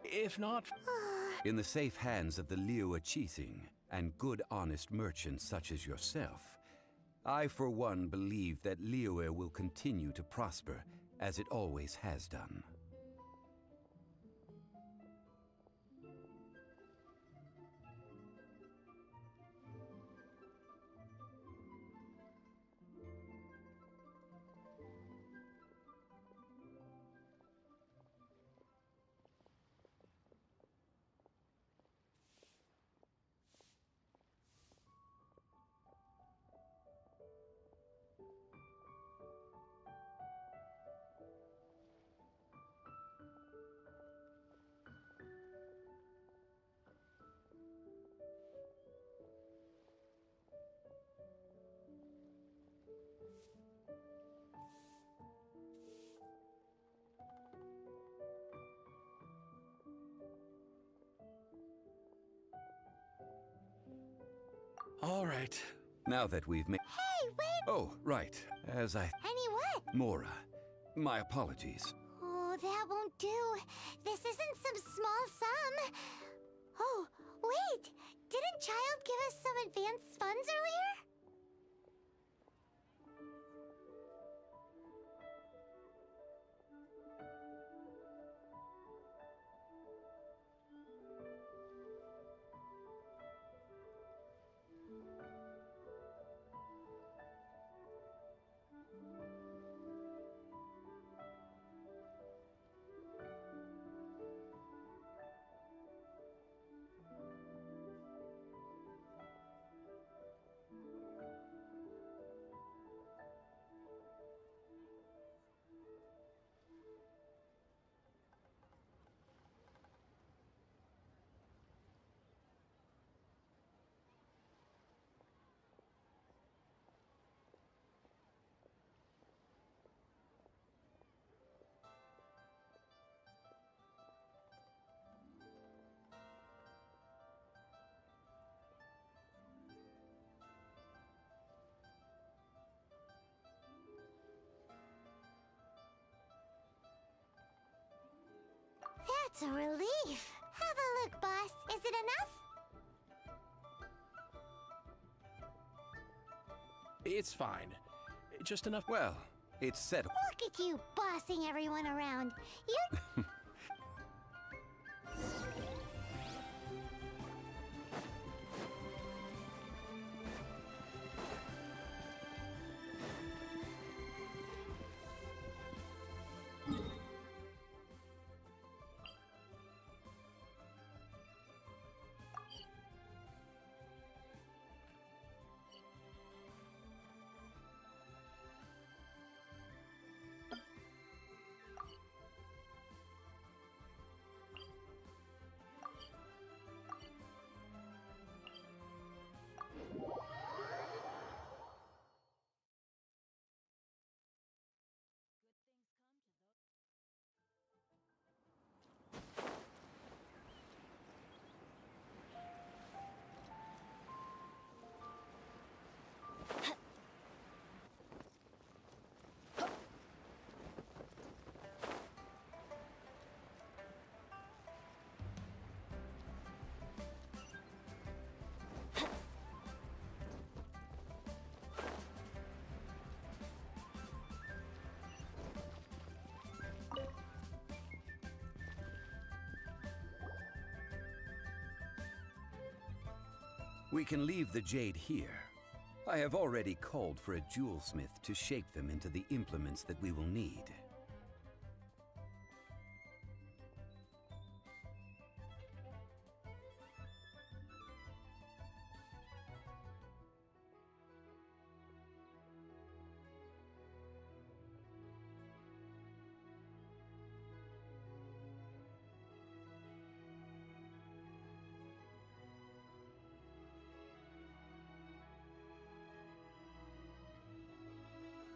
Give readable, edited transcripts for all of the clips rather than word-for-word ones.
If not... In the safe hands of the Liu Qixing and good honest merchants such as yourself, I for one believe that Liyue will continue to prosper as it always has done. All right. Now that we've made... Hey, wait! Oh, right. As I... Any what? Mora, my apologies. Oh, that won't do. This isn't some small sum. Oh, wait! Didn't Child give us some advanced funds earlier? That's a relief. Have a look, boss. Is it enough? It's fine. Just enough... Well, it's settled. Look at you bossing everyone around. You... We can leave the jade here. I have already called for a jewelsmith to shape them into the implements that we will need.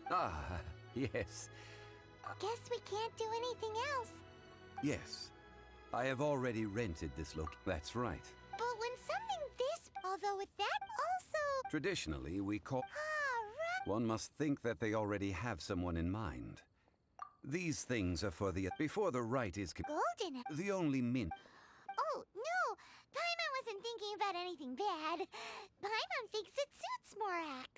Ah, yes. Guess we can't do anything else. Yes. I have already rented this That's right. But when something this... Although with that also... Traditionally, we call... Ah, right. One must think that they already have someone in mind. These things are for the... Before the rite is... Golden. The only mint... Oh, no! Paimon wasn't thinking about anything bad. Paimon thinks it suits Morax.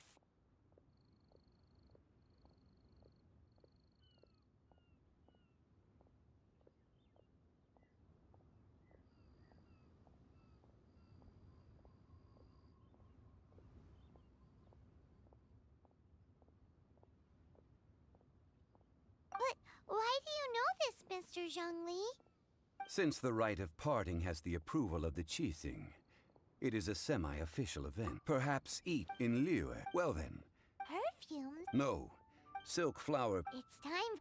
But why do you know this, Mr. Zhongli? Since the rite of parting has the approval of the Qixing, it is a semi-official event. Perhaps eat in Liyue. Well then. Perfumes? No. Silk flower... It's time.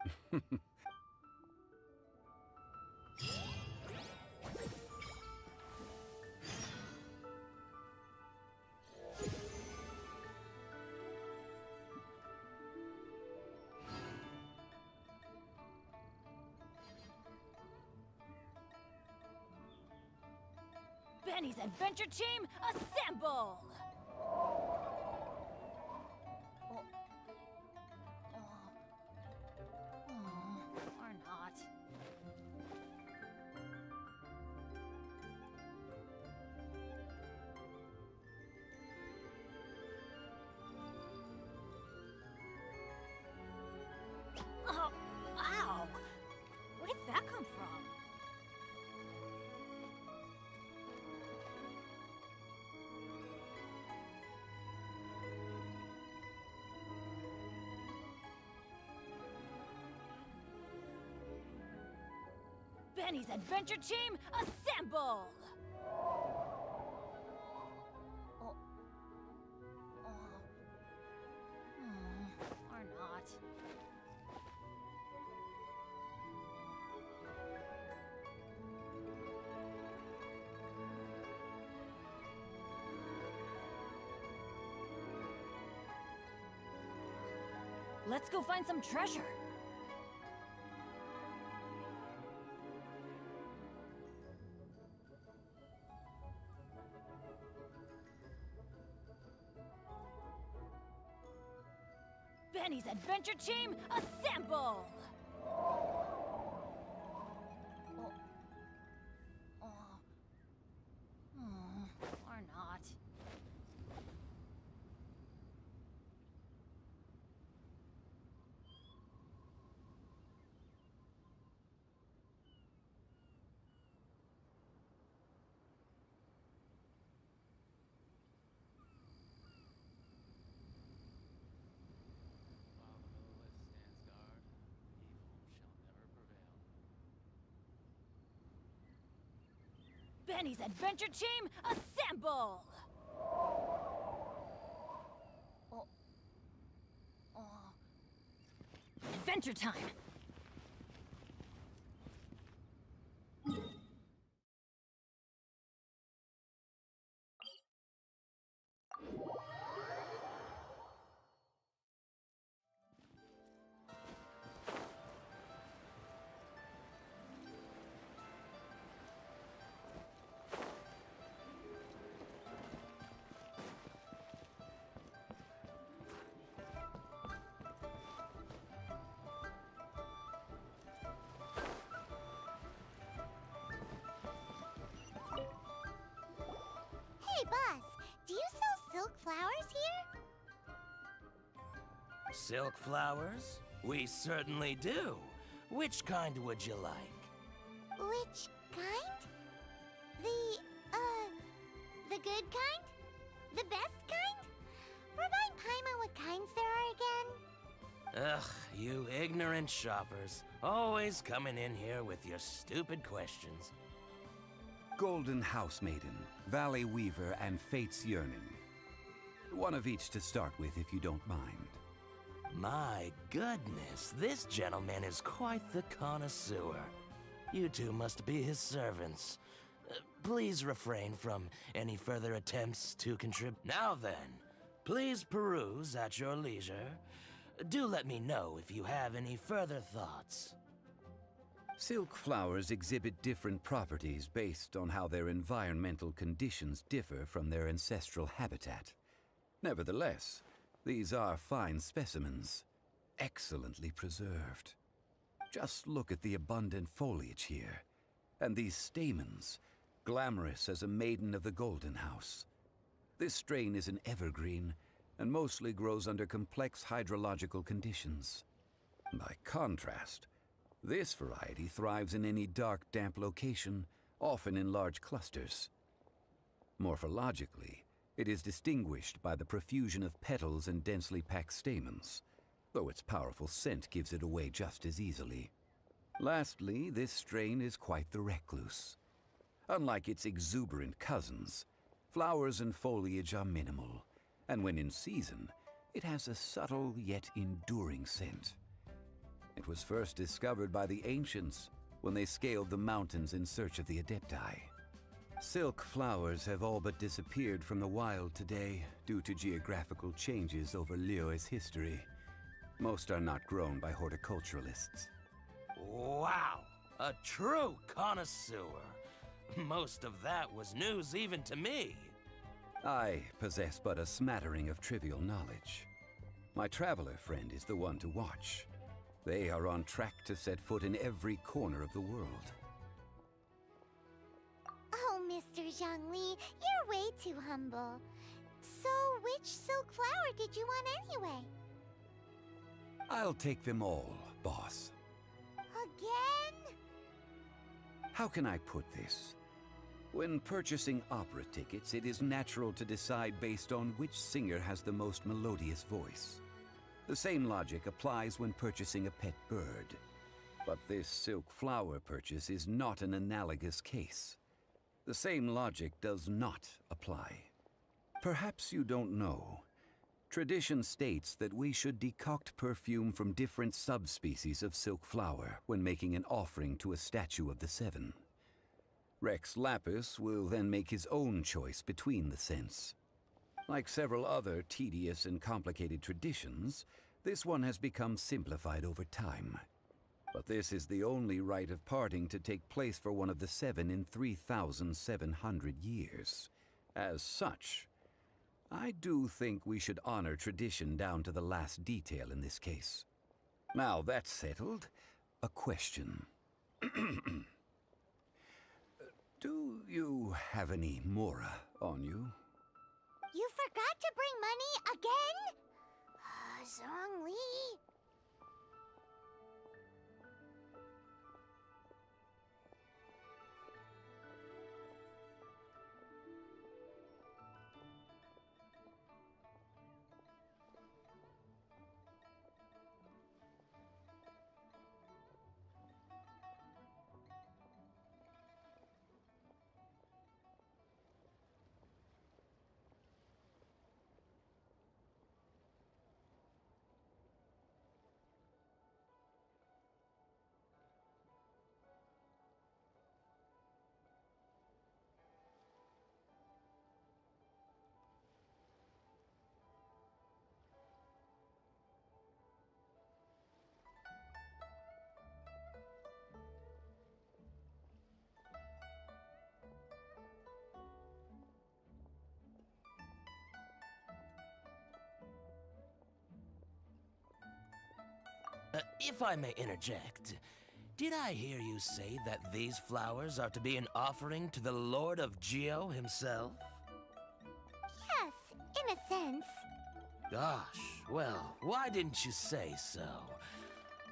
Benny's Adventure Team, assemble! Or not. Oh, ow! Where did that come from? Benny's Adventure Team, assemble! Or not. Let's go find some treasure. Benny's Adventure Team, assemble! Or not. Benny's Adventure Team, assemble! Adventure time! Hey, boss, do you sell silk flowers here? Silk flowers? We certainly do. Which kind would you like? Which kind? The good kind? The best kind? Remind Paimon what kinds there are again. Ugh, you ignorant shoppers. Always coming in here with your stupid questions. Golden House Maiden, Valley Weaver, and Fate's Yearning. One of each to start with, if you don't mind. My goodness, this gentleman is quite the connoisseur. You two must be his servants. Please refrain from any further attempts to contribute. Now then, please peruse at your leisure. Do let me know if you have any further thoughts. Silk flowers exhibit different properties based on how their environmental conditions differ from their ancestral habitat. Nevertheless, these are fine specimens, excellently preserved. Just look at the abundant foliage here, and these stamens, glamorous as a maiden of the Golden House. This strain is an evergreen, and mostly grows under complex hydrological conditions. By contrast, this variety thrives in any dark, damp location, often in large clusters. Morphologically, it is distinguished by the profusion of petals and densely packed stamens, though its powerful scent gives it away just as easily. Lastly, this strain is quite the recluse. Unlike its exuberant cousins, flowers and foliage are minimal, and when in season, it has a subtle yet enduring scent. It was first discovered by the ancients when they scaled the mountains in search of the Adepti. Silk flowers have all but disappeared from the wild today due to geographical changes over Liyue's history. Most are not grown by horticulturalists. Wow! A true connoisseur. Most of that was news even to me. I possess but a smattering of trivial knowledge. My traveler friend is the one to watch. They are on track to set foot in every corner of the world. Oh, Mr. Zhongli, you're way too humble. So, which silk flower did you want anyway? I'll take them all, boss. Again? How can I put this? When purchasing opera tickets, it is natural to decide based on which singer has the most melodious voice. The same logic applies when purchasing a pet bird. But this silk flower purchase is not an analogous case. The same logic does not apply. Perhaps you don't know. Tradition states that we should decoct perfume from different subspecies of silk flower when making an offering to a statue of the Seven. Rex Lapis will then make his own choice between the scents. Like several other tedious and complicated traditions, this one has become simplified over time. But this is the only rite of parting to take place for one of the Seven in 3,700 years. As such, I do think we should honor tradition down to the last detail in this case. Now that's settled, a question. Do you have any Mora on you? You forgot to bring money again? Zhongli. If I may interject, did I hear you say that these flowers are to be an offering to the Lord of Geo himself? Yes, in a sense. Gosh, well, why didn't you say so?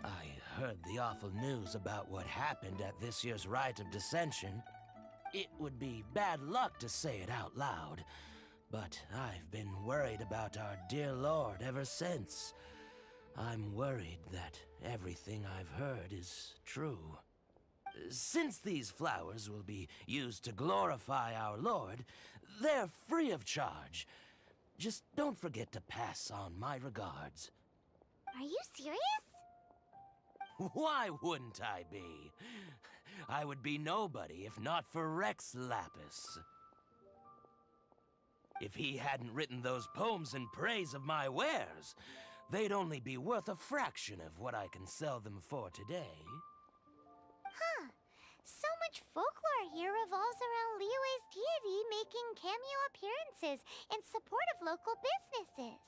I heard the awful news about what happened at this year's Rite of Dissension. It would be bad luck to say it out loud, but I've been worried about our dear Lord ever since. I'm worried that everything I've heard is true. Since these flowers will be used to glorify our Lord, they're free of charge. Just don't forget to pass on my regards. Are you serious? Why wouldn't I be? I would be nobody if not for Rex Lapis. If he hadn't written those poems in praise of my wares, they'd only be worth a fraction of what I can sell them for today. Huh. So much folklore here revolves around Liyue's deity making cameo appearances in support of local businesses.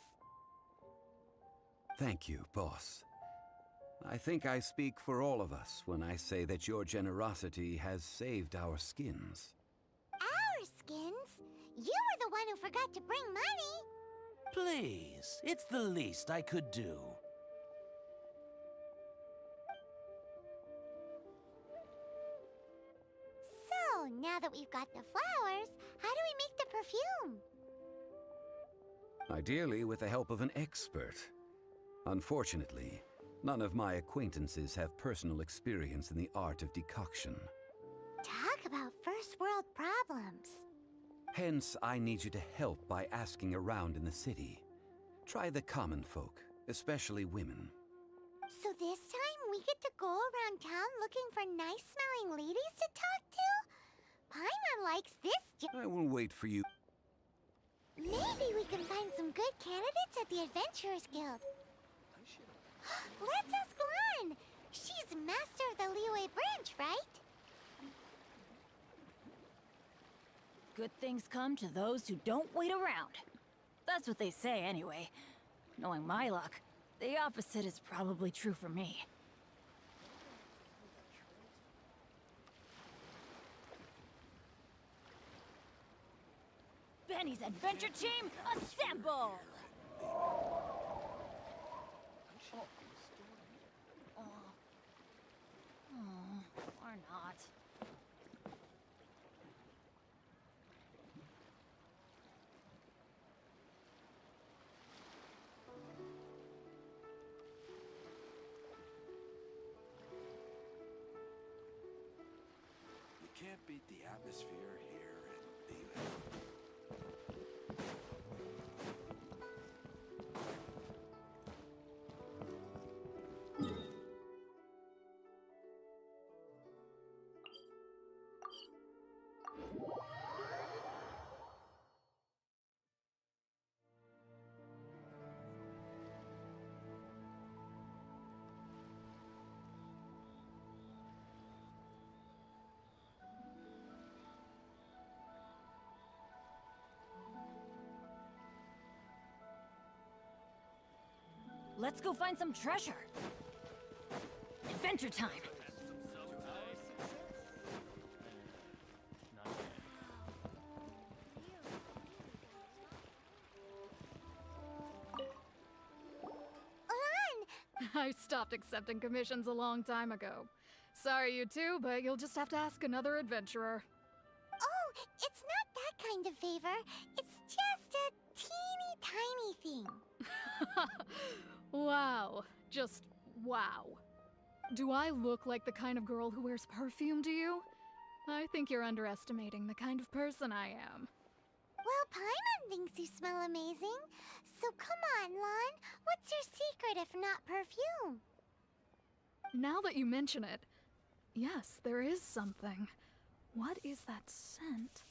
Thank you, boss. I think I speak for all of us when I say that your generosity has saved our skins. Our skins? You were the one who forgot to bring money. Please, it's the least I could do. So, now that we've got the flowers, how do we make the perfume? Ideally with the help of an expert. Unfortunately, none of my acquaintances have personal experience in the art of decoction. Talk about first world problems. Hence, I need you to help by asking around in the city. Try the common folk, especially women. So this time we get to go around town looking for nice-smelling ladies to talk to? Paimon likes this I will wait for you. Maybe we can find some good candidates at the Adventurers Guild. Let's ask Lan! She's master of the Liyue branch, right? Good things come to those who don't wait around. That's what they say, anyway. Knowing my luck, the opposite is probably true for me. Benny's adventure team, assemble! Or not. You can't beat the atmosphere here at Liyue. Let's go find some treasure. Adventure time. Lan! I stopped accepting commissions a long time ago. Sorry, you two, but you'll just have to ask another adventurer. Oh, it's not that kind of favor. It's just a teeny tiny thing. Wow. Just wow. Do I look like the kind of girl who wears perfume to you? I think you're underestimating the kind of person I am. Well, Paimon thinks you smell amazing. So come on, Lan. What's your secret if not perfume? Now that you mention it, yes, there is something. What is that scent?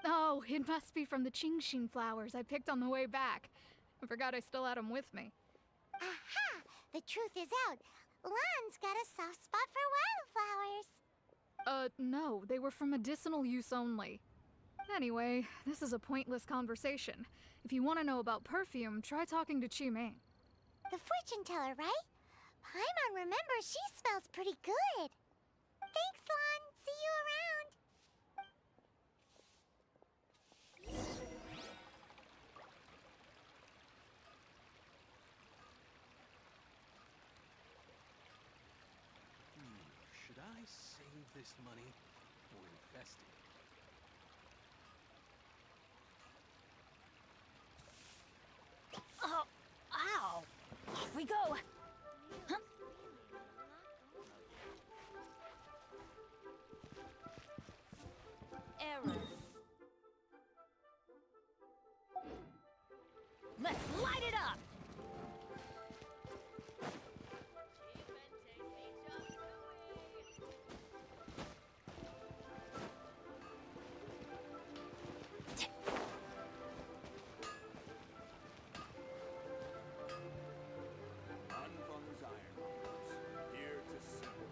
Oh, it must be from the genshin flowers I picked on the way back. I forgot I still had them with me. Aha! The truth is out. Lan's got a soft spot for wildflowers. No, they were for medicinal use only. Anyway, this is a pointless conversation. If you want to know about perfume, try talking to Qiming. The fortune teller, right? Paimon remembers she smells pretty good. Thanks, Lan. See you around. Should I save this money or invest it? Oh, ow! Off we go! Huh? Error. Let's light it up! Anfang's Ironmongers, here to serve.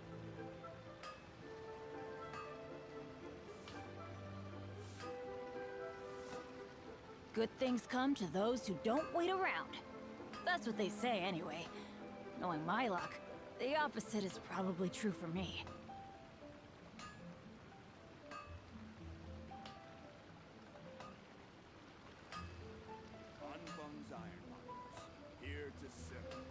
Good things come to those who don't wait around. That's what they say, anyway. Knowing my luck, The opposite is probably true for me. Anfang's Ironmongers, here to serve.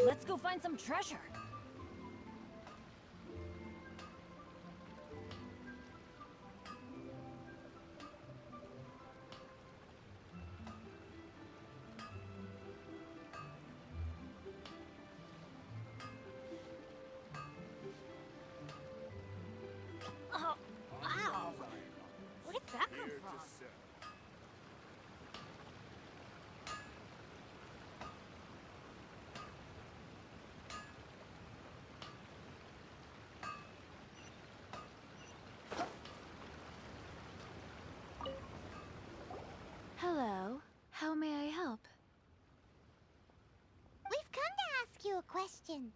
Let's go find some treasure. Oh, wow. Where did that come Here from? to serve. Hello. How may I help? We've come to ask you a question.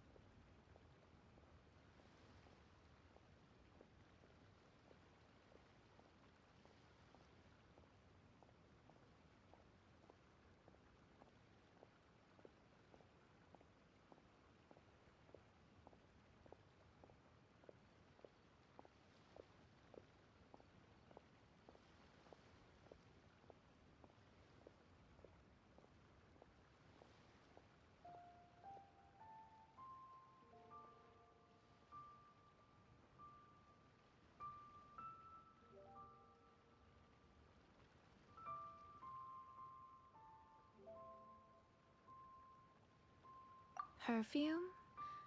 Perfume?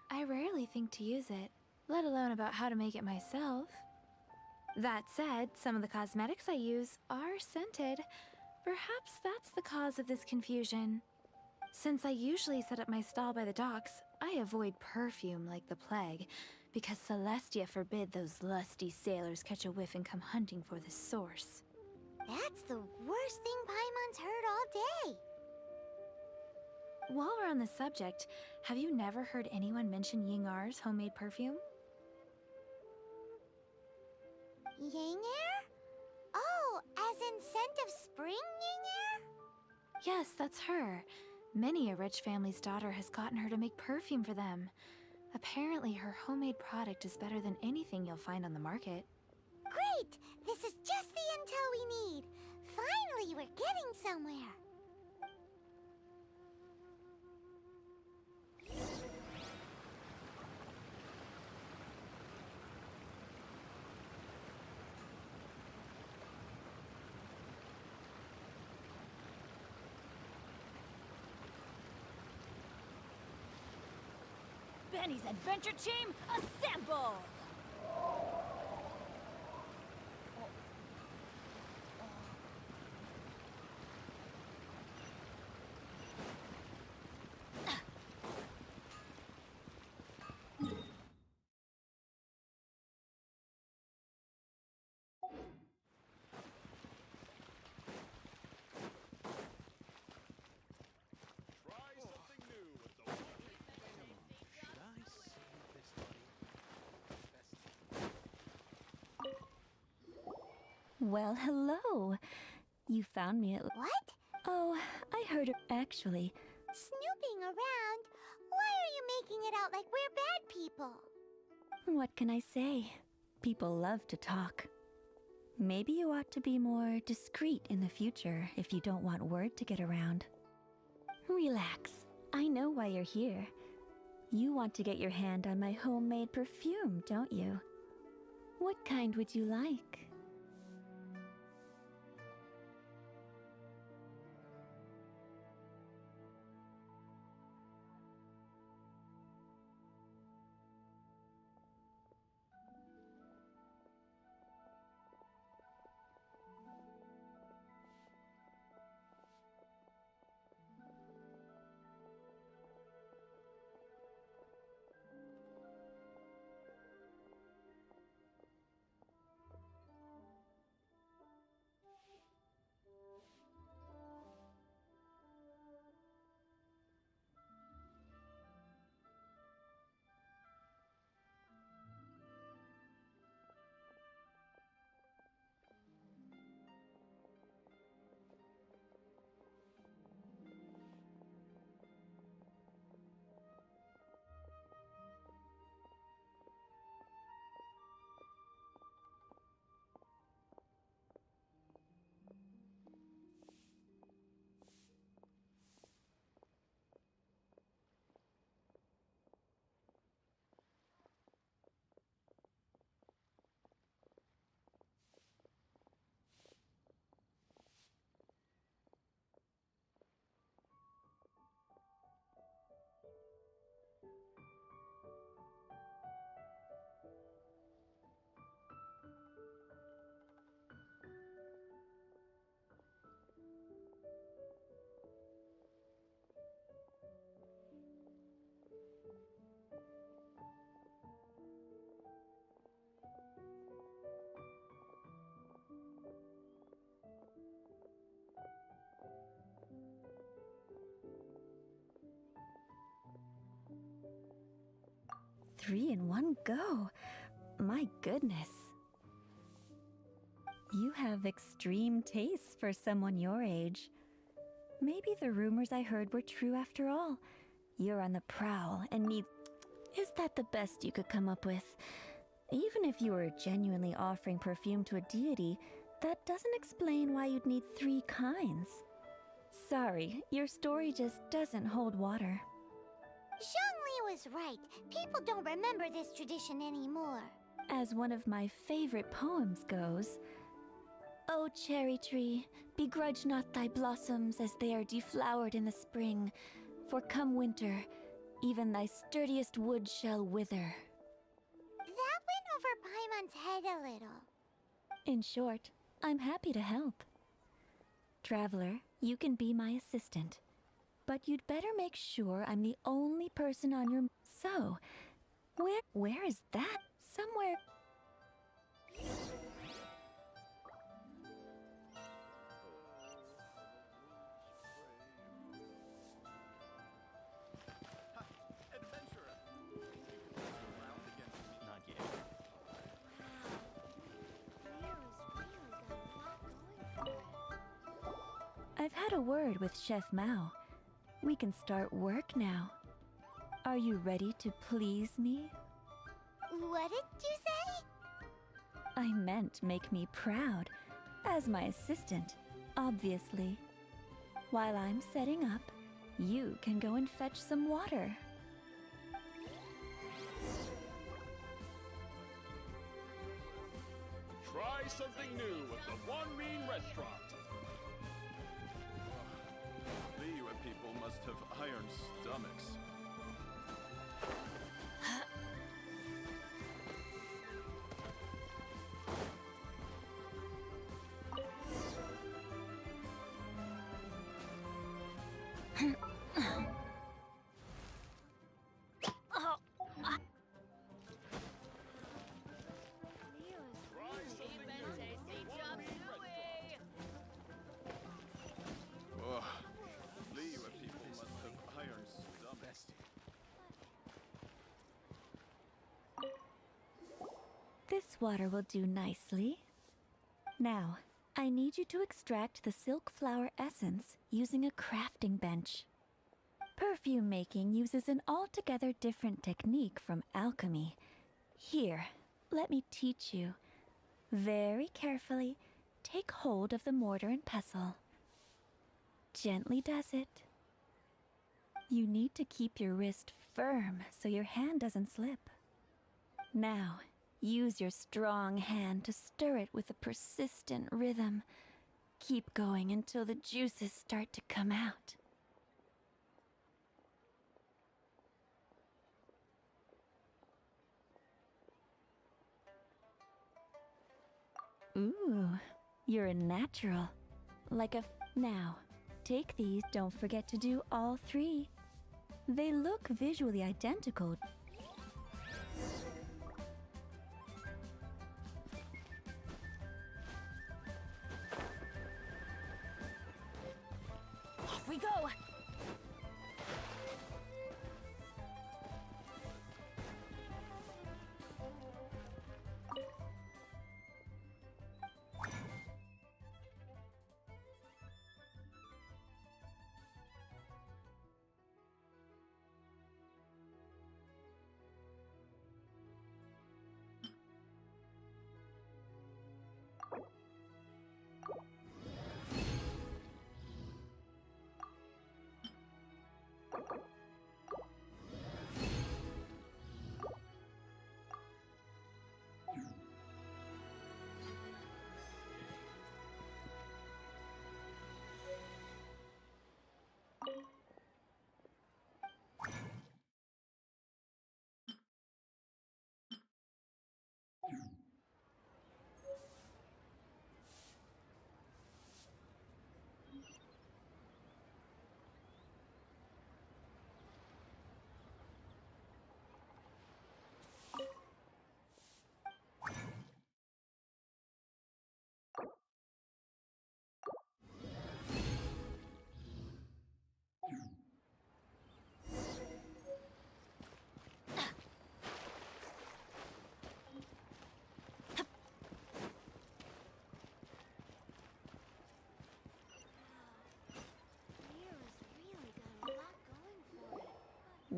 I rarely think to use it, let alone about how to make it myself. That said, some of the cosmetics I use are scented. Perhaps that's the cause of this confusion. Since I usually set up my stall by the docks, I avoid perfume like the plague, because Celestia forbid those lusty sailors catch a whiff and come hunting for the source. That's the worst thing Paimon's heard all day. While we're on the subject, have you never heard anyone mention Yingar's homemade perfume? Yingar? Oh, as in scent of spring, Yingar? Yes, that's her. Many a rich family's daughter has gotten her to make perfume for them. Apparently, her homemade product is better than anything you'll find on the market. Great! This is just the intel we need. Finally, we're getting somewhere. Benny's adventure team, assemble! Try something new with the one. Should I save this money? Well, hello. You found me at... What? Oh, I heard it actually. Snooping around? Why are you making it out like we're bad people? What can I say? People love to talk. Maybe you ought to be more discreet in the future if you don't want word to get around. Relax. I know why you're here. You want to get your hand on my homemade perfume, don't you? What kind would you like? 3 in one go. My goodness. You have extreme tastes for someone your age. Maybe the rumors I heard were true after all. You're on the prowl and need... Is that the best you could come up with? Even if you were genuinely offering perfume to a deity, that doesn't explain why you'd need 3 kinds. Sorry, your story just doesn't hold water. Zhongli was right. People don't remember this tradition anymore. As one of my favorite poems goes, "O cherry tree, begrudge not thy blossoms as they are deflowered in the spring, for come winter, even thy sturdiest wood shall wither." That went over Paimon's head a little. In short, I'm happy to help. Traveler, you can be my assistant. But you'd better make sure I'm the only person on your... So, where is that? Somewhere... Not yet. I've had a word with Chef Mao. We can start work now. Are you ready to please me? What did you say? I meant make me proud. As my assistant, obviously. While I'm setting up, you can go and fetch some water. Try something new at the One Mean Restaurant. Liyue people must have iron stomachs. Ugh. Liyue people must have iron stomachs. This water will do nicely. Now, I need you to extract the silk flower essence using a crafting bench. Perfume making uses an altogether different technique from alchemy. Here, let me teach you. Very carefully, take hold of the mortar and pestle. Gently does it. You need to keep your wrist firm so your hand doesn't slip. Now, use your strong hand to stir it with a persistent rhythm. Keep going until the juices start to come out. Ooh, you're a natural. Now, take these, don't forget to do all 3. They look visually identical. Off we go!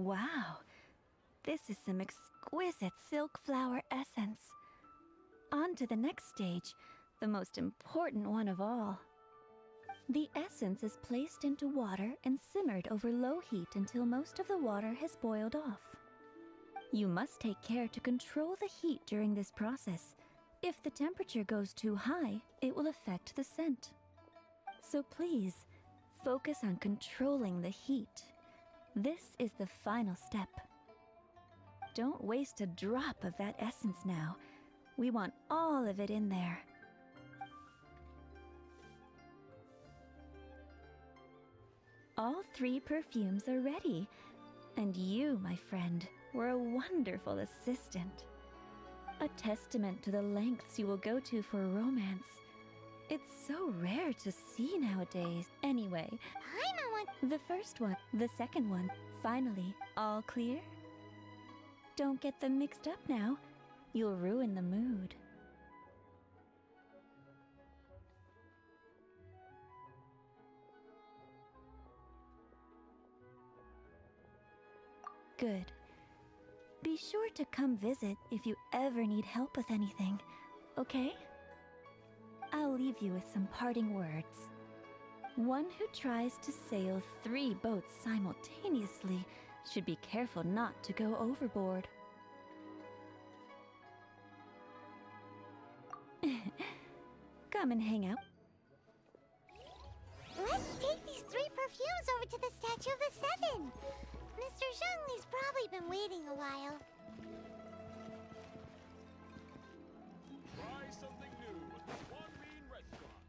Wow, this is some exquisite silk flower essence. On to the next stage, the most important one of all. The essence is placed into water and simmered over low heat until most of the water has boiled off. You must take care to control the heat during this process. If the temperature goes too high, it will affect the scent. So please, focus on controlling the heat. This is the final step. Don't waste a drop of that essence now. We want all of it in there. All 3 perfumes are ready. And you, my friend, were a wonderful assistant. A testament to the lengths you will go to for romance. It's so rare to see nowadays. Anyway, the first one, the second one, finally, all clear? Don't get them mixed up now. You'll ruin the mood. Good. Be sure to come visit if you ever need help with anything, okay? I'll leave you with some parting words. One who tries to sail 3 boats simultaneously should be careful not to go overboard. Come and hang out. Let's take these 3 perfumes over to the Statue of the Seven. Mr. Zhengli's probably been waiting a while. Try something new at the One Bean Restaurant.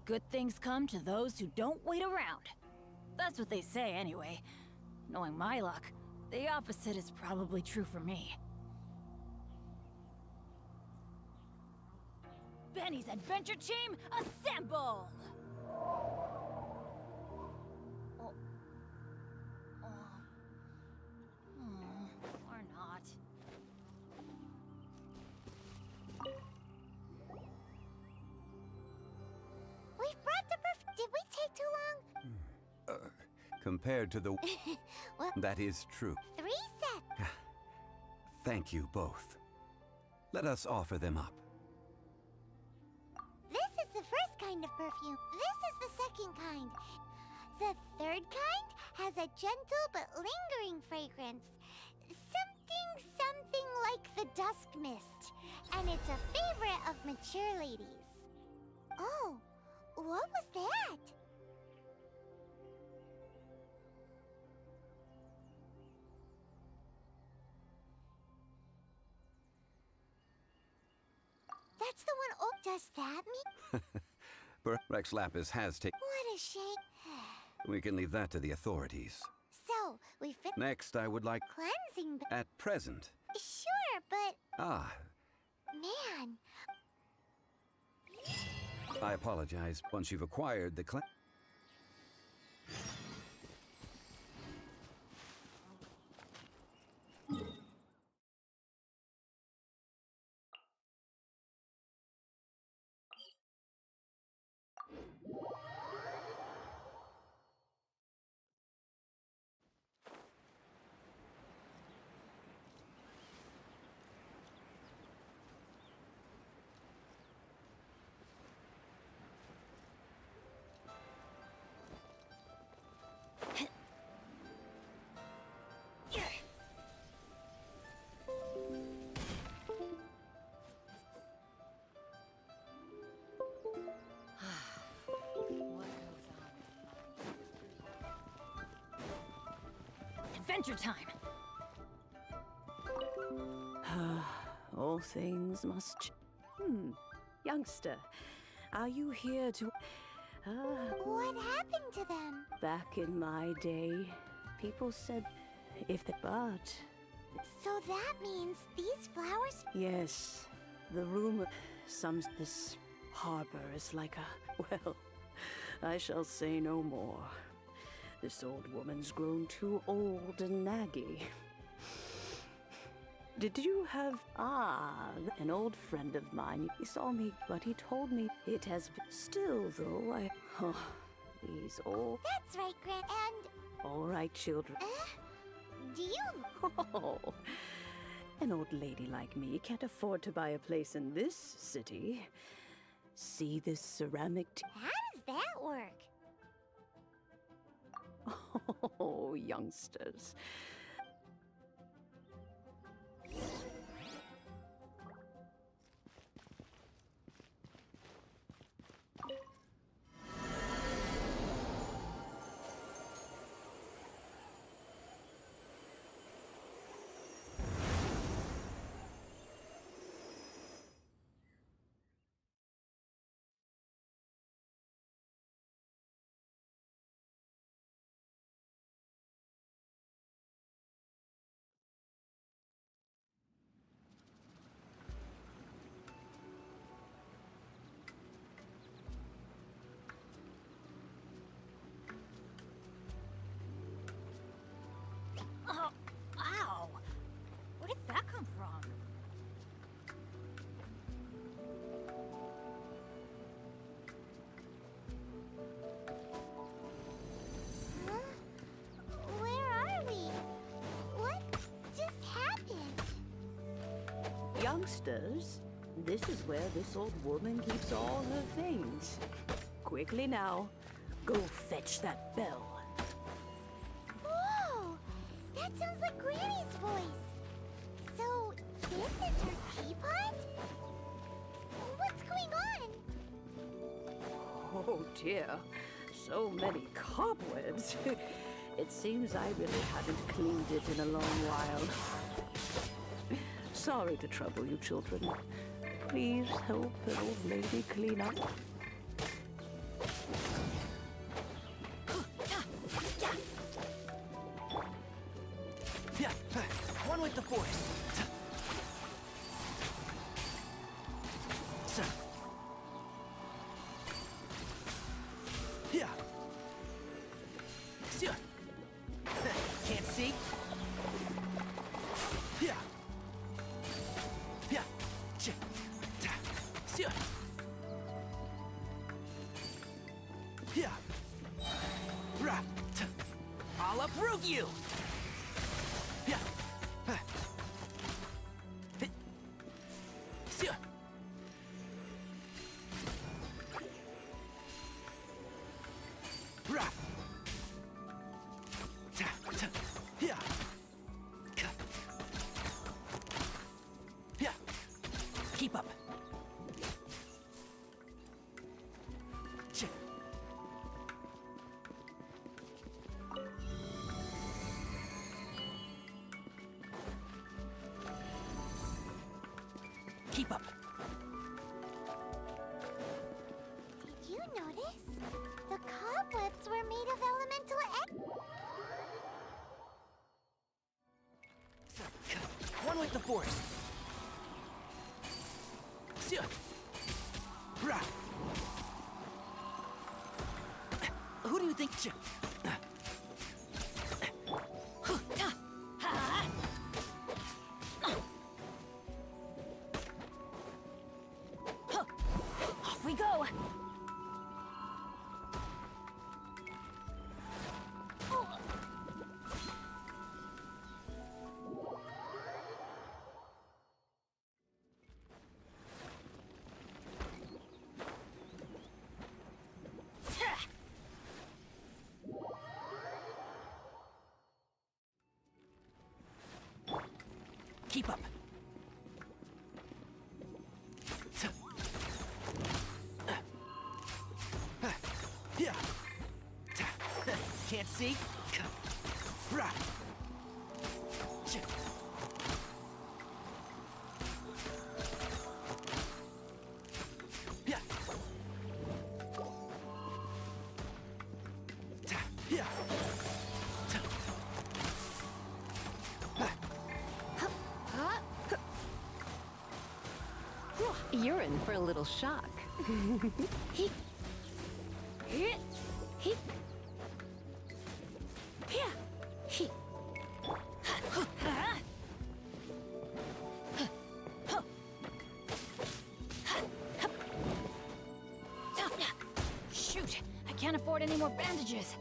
Good things come to those who don't wait around. That's what they say anyway. Knowing my luck, the opposite is probably true for me. Benny's adventure team, assemble! Or not. We've brought the Did we take too long? Compared to the... Well, That is true. 3 sets. Thank you both. Let us offer them up. This is the first kind of perfume. This is the second kind. The third kind has a gentle but lingering fragrance. Something like the dusk mist. And it's a favorite of mature ladies. Oh, what was that? That's the one. Oh, does that mean? Rex Lapis has taken... What a shame. We can leave that to the authorities. So, we fit Next, I would like... cleansing. At present... Sure, but Ah, man, I apologize. Once you've acquired the Adventure time! All things must... Youngster, are you here to... what happened to them? Back in my day, people said if the... But So that means these flowers. Yes, the rumor sums this harbor is like a. Well, I shall say no more. This old woman's grown too old and naggy. Did you have... Ah, an old friend of mine. He saw me, but he told me it has... Still, though, I... Oh, these old... That's right, Gran. And All right, children. do you? Oh, an old lady like me can't afford to buy a place in this city. See this ceramic... How does that work? Oh, youngsters. Oh, ow! Where did that come from? Huh? Where are we? What just happened? Youngsters, this is where this old woman keeps all her things. Quickly now, go fetch that bell. Whoa! That sounds like Granny's voice. So, this is her teapot? What's going on? Oh dear, so many cobwebs. It seems I really haven't cleaned it in a long while. Sorry to trouble you, children. Please help an old lady clean up. Yeah, one with the force. So. Yeah. Sure. Can't see. Yeah. Yeah. Sure. Yeah. Right. I'll uproot you. Yeah. Sure. Right. Yeah. Yeah. Keep up. Keep up. Did you notice? The cobwebs were made of elemental One with the force. Sure. Right. Who do you think? Off we go! Keep up. Yeah. Can't see. Right. Yeah. Yeah. You're in for a little shock. Shoot! I can't afford any more bandages.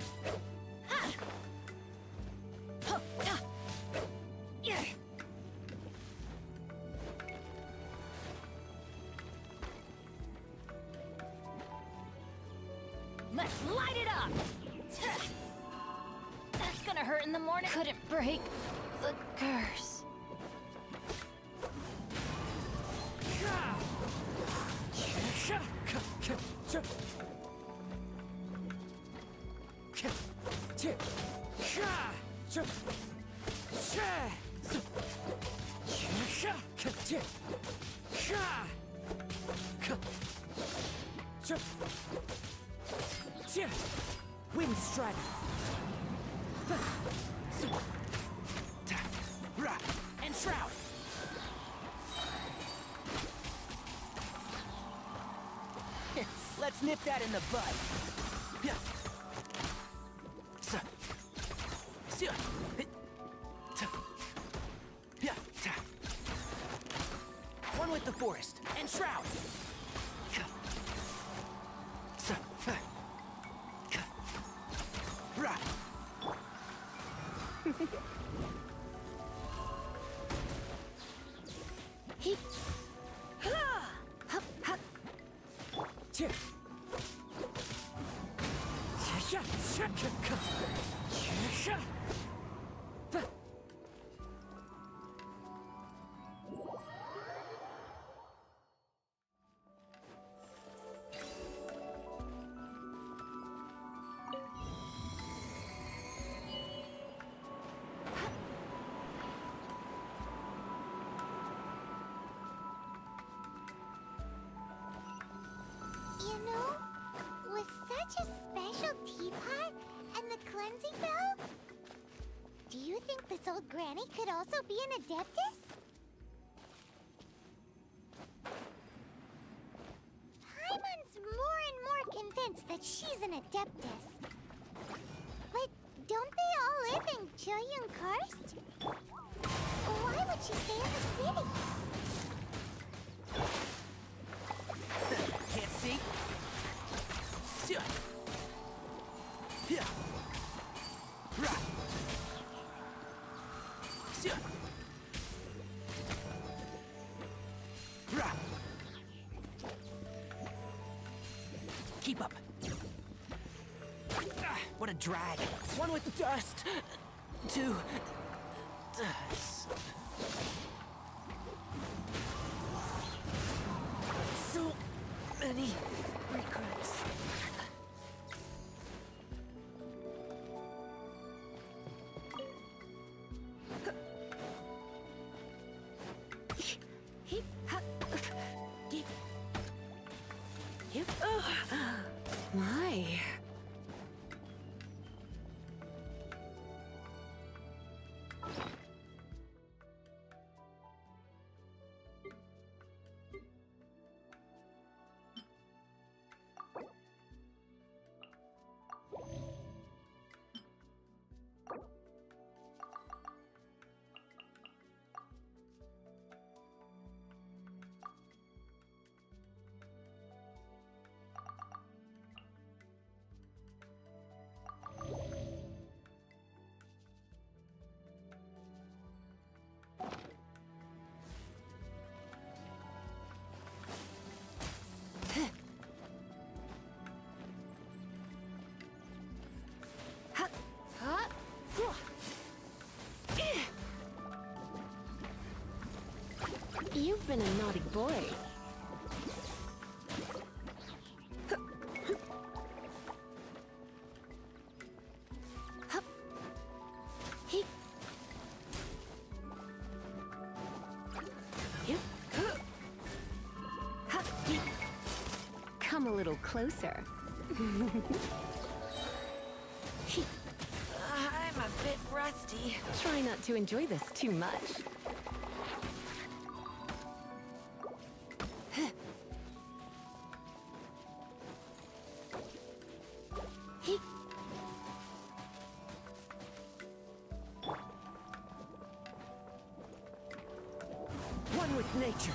Let's light it up! That's gonna hurt in the morning. Couldn't break the curse. Wind strike. And shroud. Let's nip that in the bud. Yeah. One with the forest and shroud. You know, with such a special teapot and the cleansing bell, do you think this old granny could also be an adeptus? Paimon's more and more convinced that she's an adeptus. But don't they all live in Jueyun Karst? Why would she stay in the city? Can't see? Keep up. What a drag. One with the dust. Two. Dust. So many regrets. My. You've been a naughty boy. Come a little closer. I'm a bit rusty. Try not to enjoy this too much. with nature.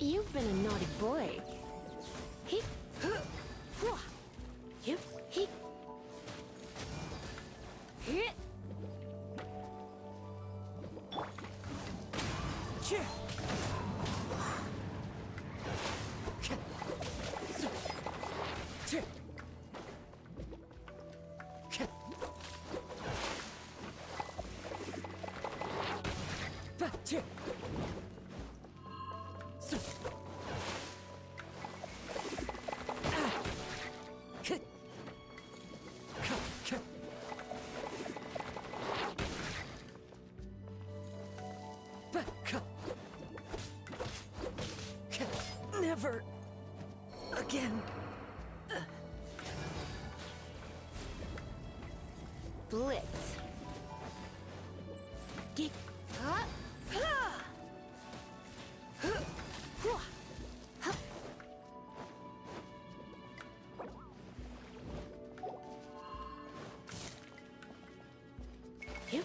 You've been a naughty boy. Never again. Blitz. Yep.